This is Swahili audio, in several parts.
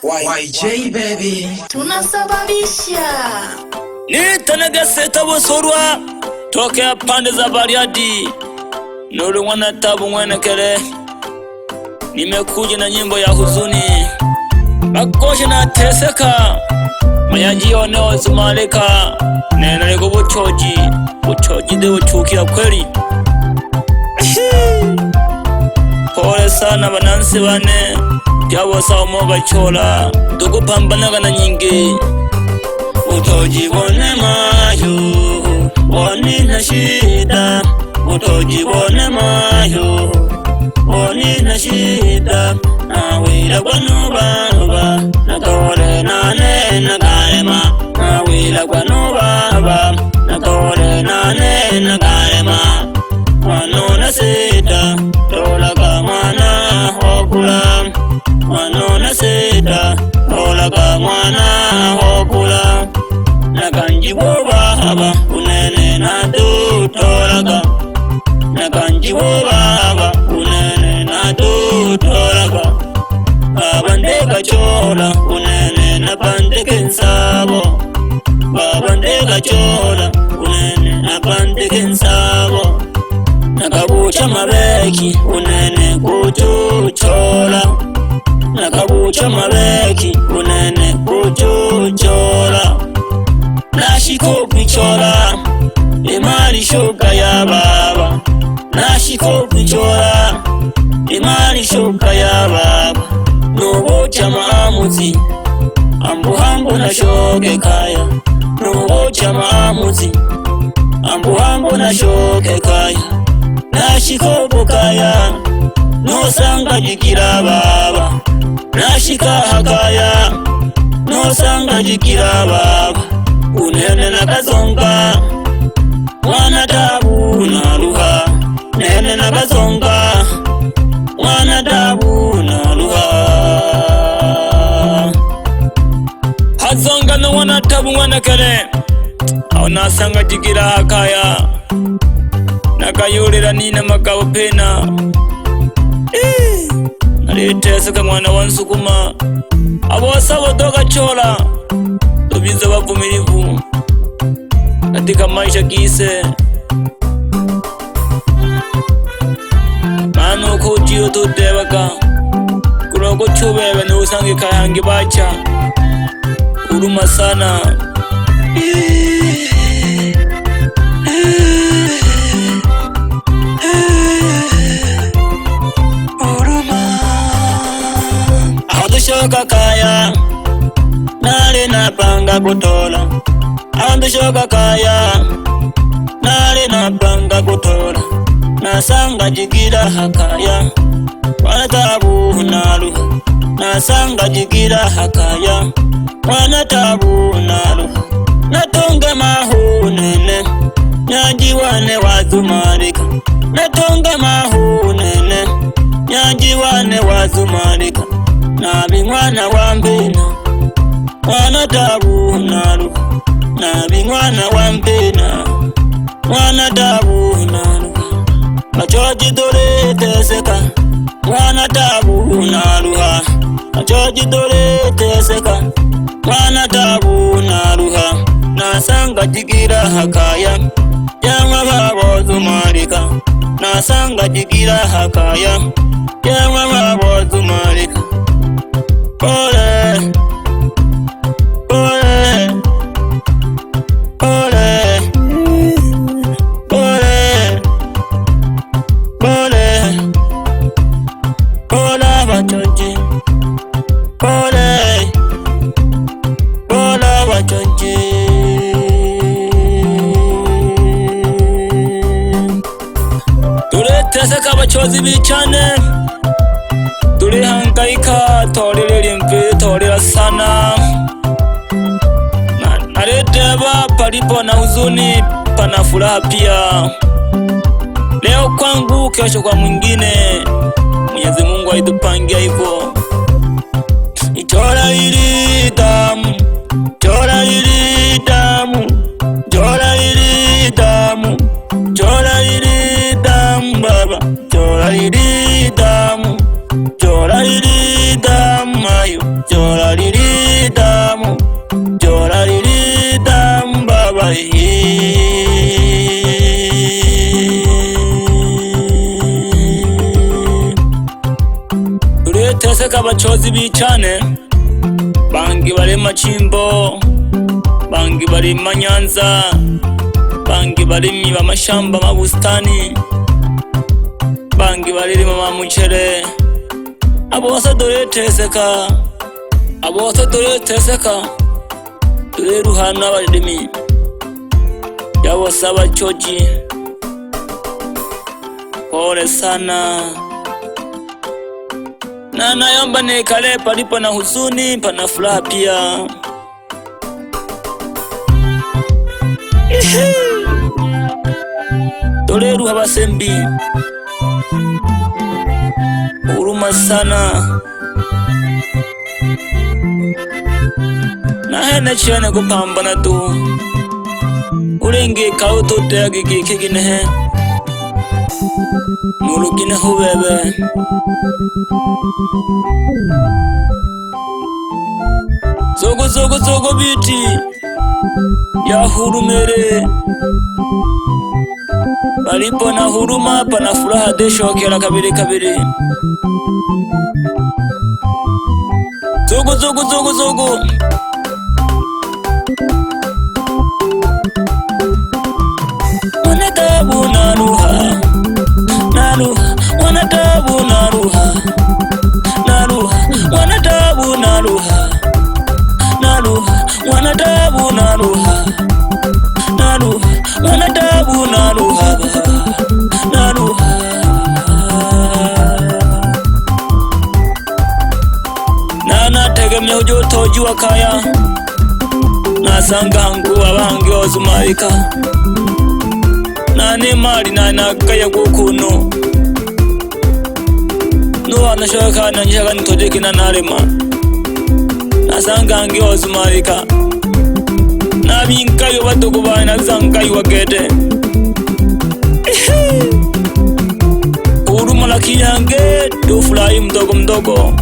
YJ baby tunasababisha Nitanagaseta bosorwa tokea pande za Bariadi Nuru mwana tabu mwenekele. Nimekuja na nyimbo ya huzuni Makoshe na teseka Mayaji oneo zumaleka Nena lego Buchoji de uchukira kweli. Pole sana banansi bane Yabo sawa moga chola Dugu pambanaga na nyingi Utojibone mayo Woni na shida Utojibone mayo Woni na shida Nawila kwa nubaba Natole nane nagarema Nawila kwa nubaba Natole nane nagarema Wanona sita Tolaga mwana hokula Wanona sita Tolaga mwana hokula Nakanjibo baba unene nadu tolaga Nakanjibo baba unene nadu tolaga Babandeka chola unene napandeke nsabo Babandeka chola unene napandeke nsabo Nakabucha mabeki unene kuchuchola Nakabucha mabeki unene kuchuchola Nashiko kuchola Imani shuka ya baba Nashiko kuchola Imani shuka ya baba Nubucha maamuzi Ambuhambu na shoke kaya Nubucha maamuzi Ambuhambu na shoke kaya Nashiko bukaya Nosanga jikira baba Nashika hakaya Nosanga jikira baba Unene na kazonga Mwana tabu na luha Nene na kazonga Mwana tabu na luha Hazonga no wana tabu mwana kere Aunasanga jikira hakaya Nakayurira nina makao pena Naliteseka mwana wansukuma Abosabo doga chola Tubiza wavumilivu katika maisha gise Manu kujiyo tudebaka Kuroko chubebe ni usangi kayangi bacha Uruma sana Uruma Audushoka kaya Nale napanga kutola Audushoka kaya Nale napanga kutola Nasanga jikira hakaya Wana tabu naluha Nasanga jikira hakaya Wana tabu naluha Natonga mahunene Nyajiwane wazumarika Natonga mahunene Nyajiwane wazumarika Nabi mwana wambina Mwana tabu naluha Nabi mwana wambina Mwana tabu naluha Machoji dole teseka Mwana tabu naluha Machoji dole teseka Mwana tabu naluha Nasanga jikira hakaya Yama babo zumarika Nasanga jikira hakaya Yama babo zumarika Pole Pole Pole Pole Pole Pole Bachoji Pole Pole Bachoji Tuleteseka bachozi bichane Tulihangaika tolele mpe tolera sana Naleteba palipo na huzuni pana furaha pia Leo kwangu kesho kwa mwingine Mwenyezi Mungu alitupangia hivyo Ichola ili damu Chola ili damu Chola ili damu Chola ili damu baba Chola ili damu Chola ili damu ayo Chola abacozi bicane, bangi bari Machimbo, bangi bari Manyanza, bangi bari amashamba mabustani, bangi bari mama muchere. Abo bose dore teseka, abo bose dore teseka, dore ruhana abarimi yabo saba choji. Pole sana na naomba nikale palipo na huzuni pana furaha pia. Dore ruha basembi huruma sana na hene chene kupambana tu urenge kauto tegi kikigine nurugine hubebe zogo zogo zogo biti ya hurumere palipo na huruma pana furaha deshokera kabiri kabiri. Zogo zogo zogo zogo wanatabu naruha naruha wanatabu naruha naruha wanatabu naruha naruha wanatabu naruha naruha wanatabu naruha naruha nana tegemea ujotojua kaya nasangangu abange ozumarika nani mali nana kaya gukuno no anashaka nanjaka nitojeki na narema nasangange ozumarika nabinkayo badogo bana zankayo wagede uruma lakiyange dufurahi mdogo mdogo.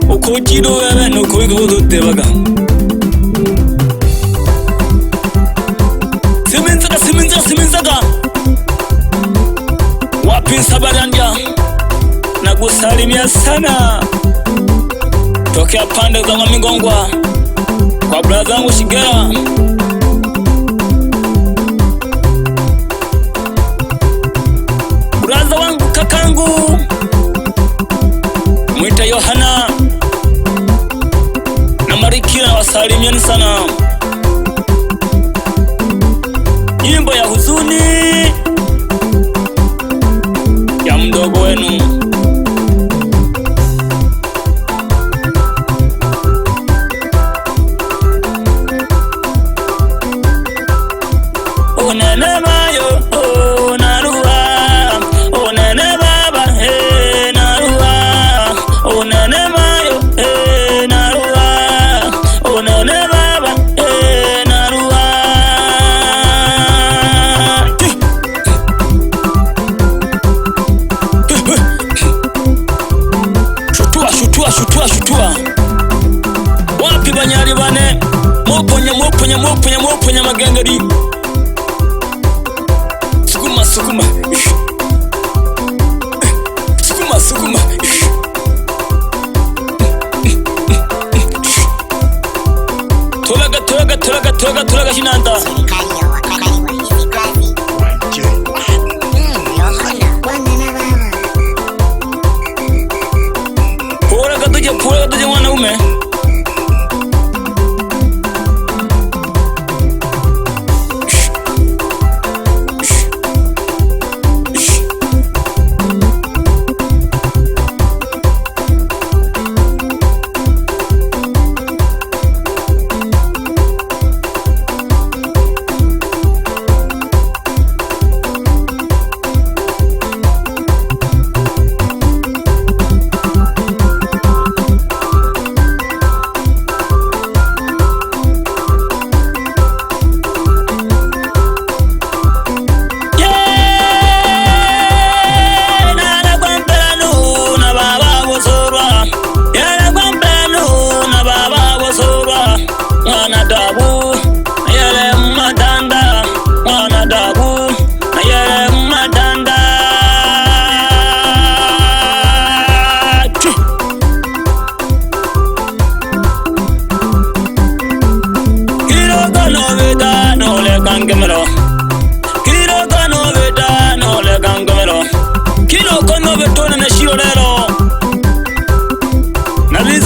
Ukujiro wewe nukuiga udutebaga siminzaga wapi sabaranja na kusalimia sana tokea pande za Migongwa kwa brother wangu Shigera brother wangu kakangu mwita Yohana na Marikina wasalimieni sana. Nyimbo ya huzuni ya mdogo wenu onene mayo onaruwa onene baba naruwa onene mayo naruwa onene baba naruwa shutua wapi banyari bane moponya magengeri sukuma sukuma tolaga shinanda pora tuje mwanaume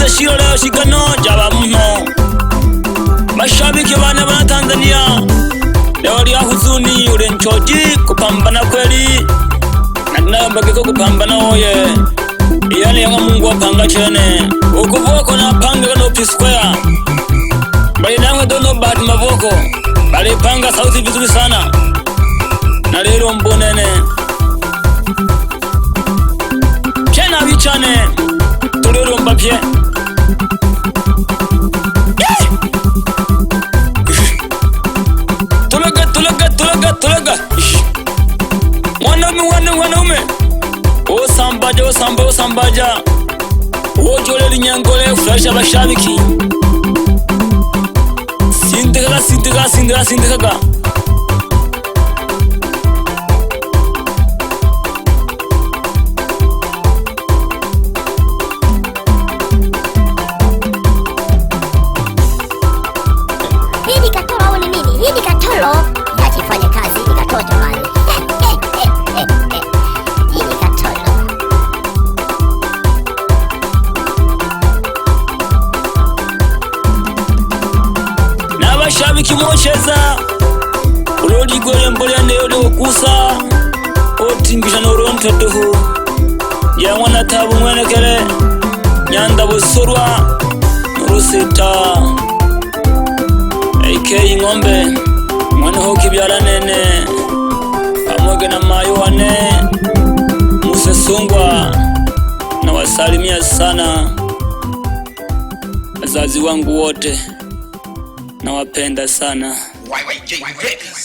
Mr. Shiro leo shikano jaba mno. Mashabiki bane bana Tanzania leo ya huzuni ule nchoji kupambana kweli na tunayambagiko kupambana oye yani yanga Mungu apanga chene ukuvuko na panga no P-Square bali namwe dono bad mavoko bali panga sauti vizuri sana na lero mbonene chena vichane tulero mbapye tulaga mwanaume osambaja ojole linyangole flasha bashabiki sindikaga Hii katoro au ni nini? Hii katoro yajifanye kazi ni katoro jamani. Hii katoro. Na bashabiki mocheza ulodi gole mbolya neyo okusa otingisha noronto toho ya mwana tabu mwenekele nyanda busorwa rusita AK ngombe mwana hoki byara nene pamoja na mayo wane Musesungwa na wasalimia sana wazazi wangu wote na wapenda sana. YYJ Records.